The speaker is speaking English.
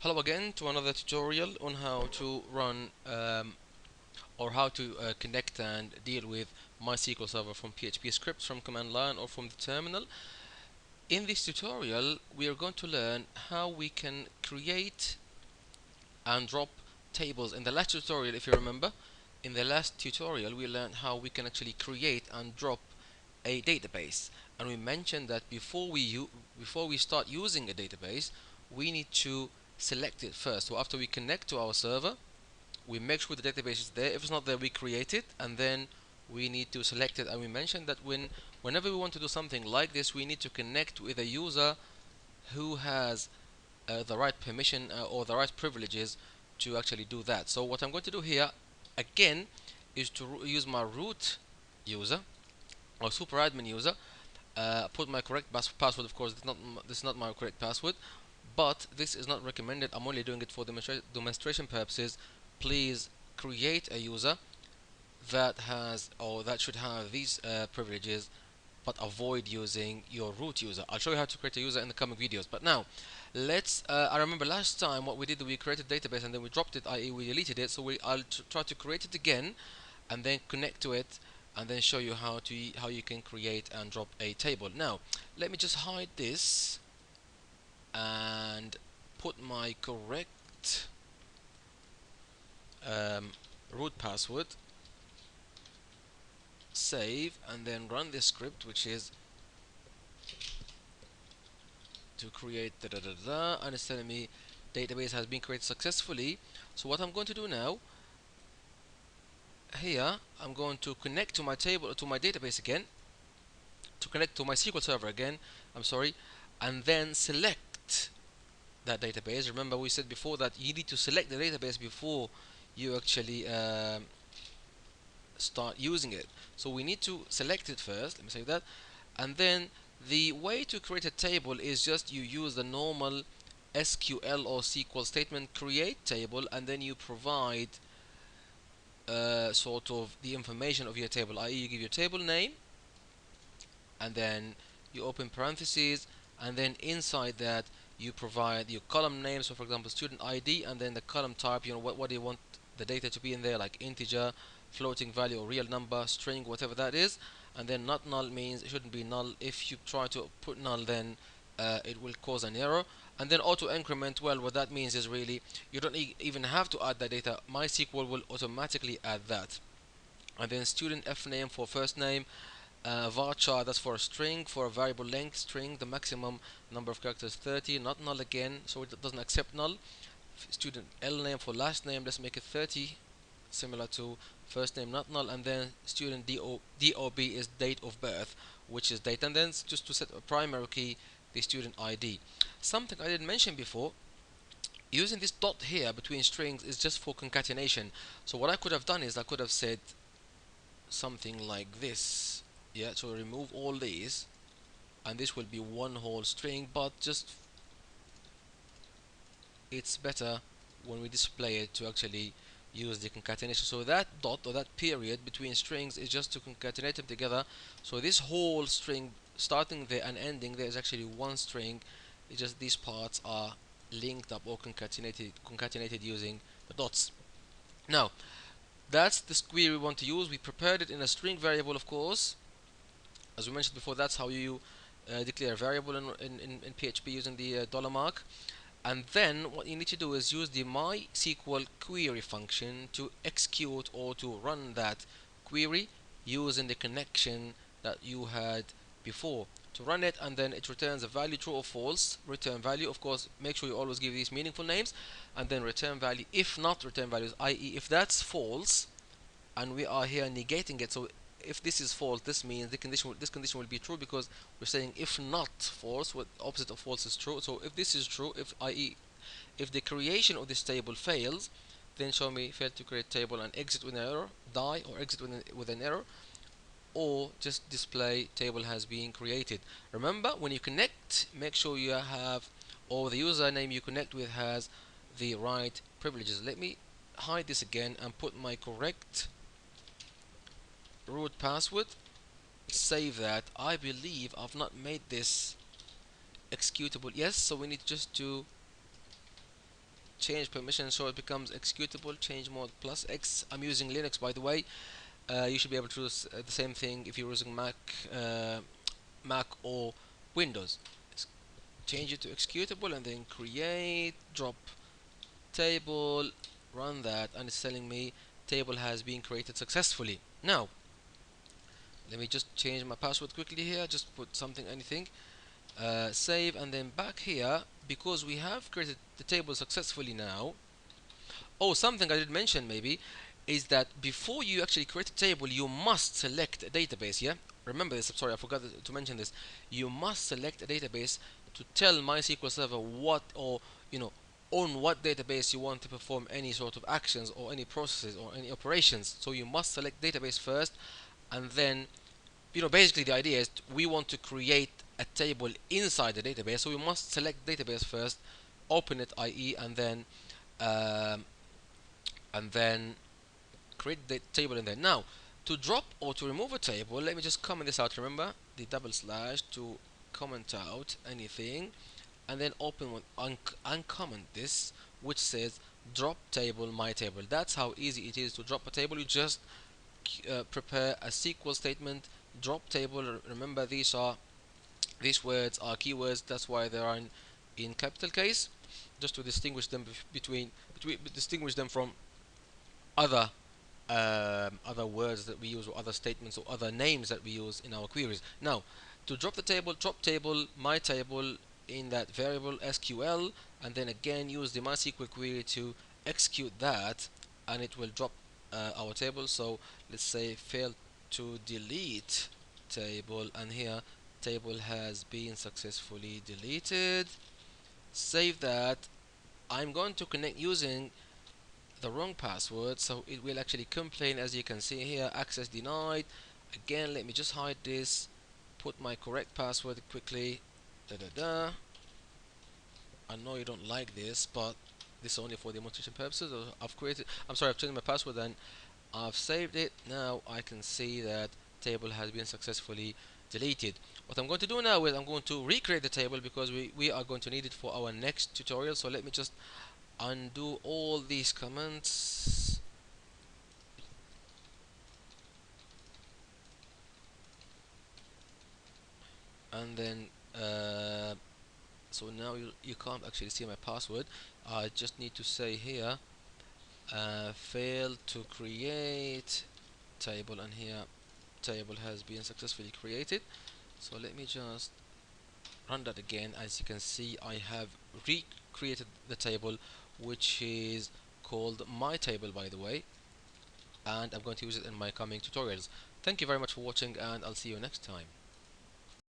Hello again to another tutorial on how to run or how to connect and deal with MySQL Server from PHP scripts from command line or from the terminal. In this tutorial, we are going to learn how we can create and drop tables. In the last tutorial, if you remember, in the last tutorial, we learned how we can actually create and drop a database, and we mentioned that before we start using a database, we need to select it first. So after we connect to our server, we make sure the database is there. If it's not there, we create it, and then we need to select it. And we mentioned that whenever we want to do something like this, we need to connect with a user who has the right permission or the right privileges to actually do that. So what I'm going to do here again is to use my root user or super admin user. Put my correct password. Of course, this is not my correct password, but this is not recommended. I'm only doing it for demonstration purposes. Please create a user that has or that should have these privileges, but avoid using your root user. I'll show you how to create a user in the coming videos. But now, let's. I remember last time what we did. We created a database and then we dropped it, i.e., we deleted it. So I'll try to create it again, and then connect to it, and then show you how you can create and drop a table. Now, let me just hide this and put my correct root password, save, and then run this script, which is to create da da da da, and it's telling me database has been created successfully. So what I'm going to do now, here I'm going to connect to my table, to my database again, to connect to my SQL server again, I'm sorry, and then select that database. Remember, we said before that you need to select the database before you actually start using it. So we need to select it first. Let me say that. And then the way to create a table is just you use the normal SQL or SQL statement, create table, and then you provide sort of the information of your table, i.e., you give your table name, and then you open parentheses, and then inside that you provide your column name. So for example, student ID, and then the column type, what do you want the data to be in there, like integer, floating value, or real number, string, whatever that is. And then not null means it shouldn't be null. If you try to put null, then it will cause an error. And then auto increment, well, what that means is really you don't even have to add that data. MySQL will automatically add that. And then student f name for first name, varchar, that's for a string, for a variable length string, the maximum number of characters 30, not null again, so it doesn't accept null. Student L name for last name, let's make it 30, similar to first name, not null. And then student DOB is date of birth, which is date, and then just to set a primary key, the student ID. Something I didn't mention before, using this dot here between strings is just for concatenation. So what I could have done is I could have said something like this, yeah, so remove all these, and this will be one whole string, but just it's better when we display it to actually use the concatenation. So that dot or that period between strings is just to concatenate them together. So this whole string starting there and ending there is actually one string. It's just these parts are linked up or concatenated using the dots. Now that's the query we want to use. We prepared it in a string variable, of course. As we mentioned before, that's how you declare a variable in PHP using the dollar mark. And then what you need to do is use the MySQL query function to execute or to run that query using the connection that you had before to run it, and then it returns a value, true or false. Return value, of course, make sure you always give these meaningful names, and then return value. If not, return values, i.e., if that's false and we are here negating it. So if this is false, this means this condition will be true, because we're saying if not false, what opposite of false is true. So if this is true, if i.e. if the creation of this table fails, then show me failed to create table and exit with an error, die, or exit with an error, or just display table has been created. Remember, when you connect, make sure you have, or the username you connect with has the right privileges. Let me hide this again and put my correct root password, save that. I believe I've not made this executable. Yes, so we need just to change permission so it becomes executable. Change mode plus X. I'm using Linux, by the way. You should be able to do the same thing if you're using Mac or Windows. Change it to executable and then create drop table. Run that, and it's telling me table has been created successfully. Now let me just change my password quickly here. Just put something, anything. Save, and then back here, because we have created the table successfully now. Oh, something I did mention maybe is that before you actually create a table, you must select a database. Yeah, remember this. I'm sorry, I forgot to mention this. You must select a database to tell MySQL Server what, or on what database you want to perform any sort of actions or any processes or any operations. So you must select database first, and then basically the idea is we want to create a table inside the database, so we must select database first, open it, IE, um, and then create the table in there. Now, to drop or to remove a table, let me just comment this out. Remember the double slash to comment out anything, and then open one, uncomment this, which says drop table my table. That's how easy it is to drop a table. You just prepare a SQL statement, drop table. Remember these words are keywords. That's why they are in capital case, just to distinguish them between distinguish them from other other words that we use, or other statements, or other names that we use in our queries. Now, to drop the table, drop table my table in that variable SQL, and then again use the MySQL query to execute that, and it will drop our table. So let's say failed to delete table, and here table has been successfully deleted. Save that. I'm going to connect using the wrong password, so it will actually complain, as you can see here, access denied. Again, let me just hide this, put my correct password quickly. Da da da. I know you don't like this, but this is only for demonstration purposes. I've changed my password and I've saved it. Now I can see that table has been successfully deleted. What I'm going to do now is I'm going to recreate the table, because we are going to need it for our next tutorial. So let me just undo all these comments, and then so now you can't actually see my password. I just need to say here failed to create table, and here table has been successfully created. So let me just run that again. As you can see, I have recreated the table, which is called my table, by the way, and I'm going to use it in my coming tutorials. Thank you very much for watching, and I'll see you next time.